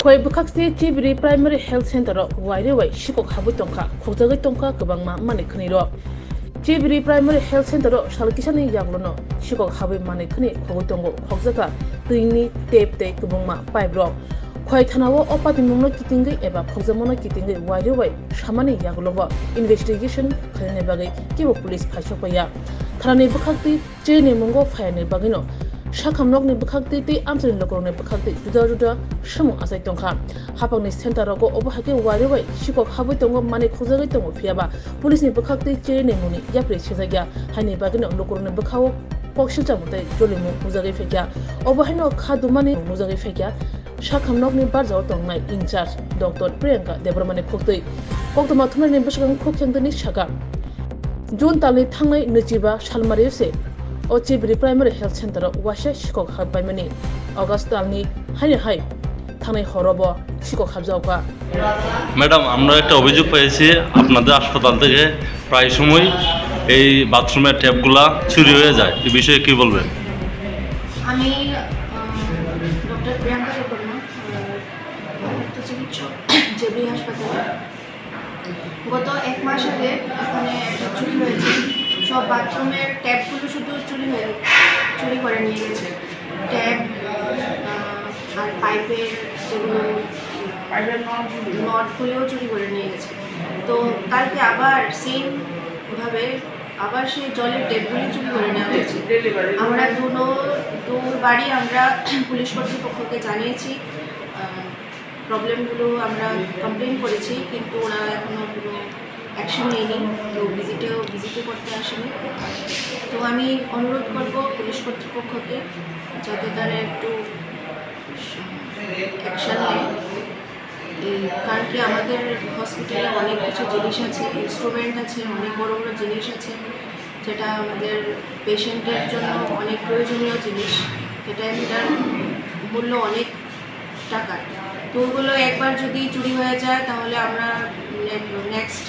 Koi bukakti Chibiri Primary Health Center Waireway Shikok Habutonka, Kotagai Tonka, Kabangma, Manikaniro. Chibiri Primary Health Center Shalkishani Yaglono, Shikok Habi Manikani, Kogotongo, Hogzaka, Tini, Tape, Kabungma, Pibro. Koi Tanawa Opatimono Kitingi, Eva Pozamona Kitingi, Waireway, Shamani Yaglova, Investigation, Kanebagi, Kibo Police Pashopaya. Tarani Bukakti, Jenny Mungo, Fayane Bagino. Shakamnog ni bukakti ti amsrin lokong ni bukakti juda shamu asai tongkha hapang ni center rogo obahake wariwai shikok haboi tongo mane khojagai tongo phiaba police ni bukakti che ne muni yapre chejagya hani bagino lokong ni bukhawo pokshil chamutai jolimu khojagai phekya obahino khadu mane khojagai phekya shakamnog ni barjao tongnai in charge Dr. Priyanka Debramane khoktoi koktoma thumna ni bashgang khokyangdani shaga June tali thangnai nuchiba shalmari se Chibiri Primary Health Center Washa Shikok Habbaimani August Alni Hai Thane Horobo Shikok Habjauka madam আমরা একটা অভিযোগ পেয়েছি আপনাদের হাসপাতাল থেকে প্রায় সময় এই বাথরুমের ট্যাপগুলা চুরি হয়ে যায় এই বিষয়ে কি বলবেন আমি ডক্টর প্রিয়াঙ্কা দেববর্মা ভূতত্ত্ব চিকিৎসক জেবি হাসপাতালে গত এক মাস আগে এখানে একটা চুরি হয়েছে সব বাথরুমের ট্যাপগুলো শুধু চুরি করে নিয়ে গেছে ট্যাপ আর পাইপের যেগুলো নটগুলোও চুরি করে নিয়ে গেছে তো কালকে আবার সেমভাবে আবার সেই জলের ট্যাপগুলি চুরি করে নেওয়া হয়েছে আমরা দুবারই আমরা পুলিশ কর্তৃপক্ষকে জানিয়েছি প্রবলেমগুলো আমরা কমপ্লেন করেছি কিন্তু ওরা এখনও কোনো অ্যাকশন নেয়নি কেউ ভিজিটে করতে আসেনি তো আমি অনুরোধ করব পুলিশ কর্তৃপক্ষকে যাতে তারা একটু অ্যাকশন নেয় কারণ কি আমাদের হসপিটালে অনেক কিছু জিনিস আছে ইনস্ট্রুমেন্ট আছে অনেক বড় বড় জিনিস আছে যেটা আমাদের পেশেন্টের জন্য অনেক প্রয়োজনীয় জিনিস এটার মূল্য অনেক টাকা তো ওগুলো একবার যদি চুরি হয়ে যায় তাহলে আমরা নেক্সট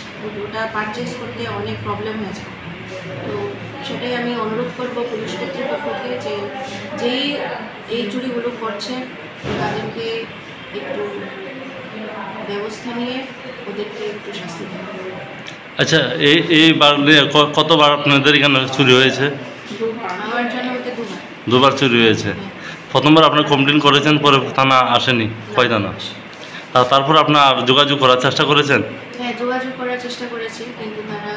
ওটা পারচেস করতে অনেক প্রবলেম হয়ে যায় তো সেটাই আমি অনুরোধ করব পুলিশ কর্তৃপক্ষকে যে যেই এই চুরিগুলো করছে তাদেরকে একটু ব্যবস্থা নিয়ে ওদেরকে একটু শাস্তি দেওয়া। আচ্ছা এইবার কতবার আপনাদের এখানে চুরি হয়েছে আমার জন্য ওতে দুবার চুরি হয়েছে প্রথমবার আপনারা কমপ্লেন করেছেন পরে থানা আসেনি কয় থানা তারপর আপনার যোগাযোগ করার চেষ্টা করেছেন হ্যাঁ যোগাযোগ করার চেষ্টা করেছি কিন্তু তারা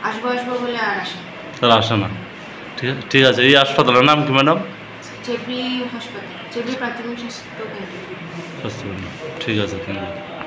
আসবো বলে আর আসে তারা আসে না ঠিক আছে এই হাসপাতালের নাম কি ম্যাডাম জেবি হাসপাতাল জেবি প্রাথমিক স্বাস্থ্য কেন্দ্র ঠিক আছে থ্যাংক ইউ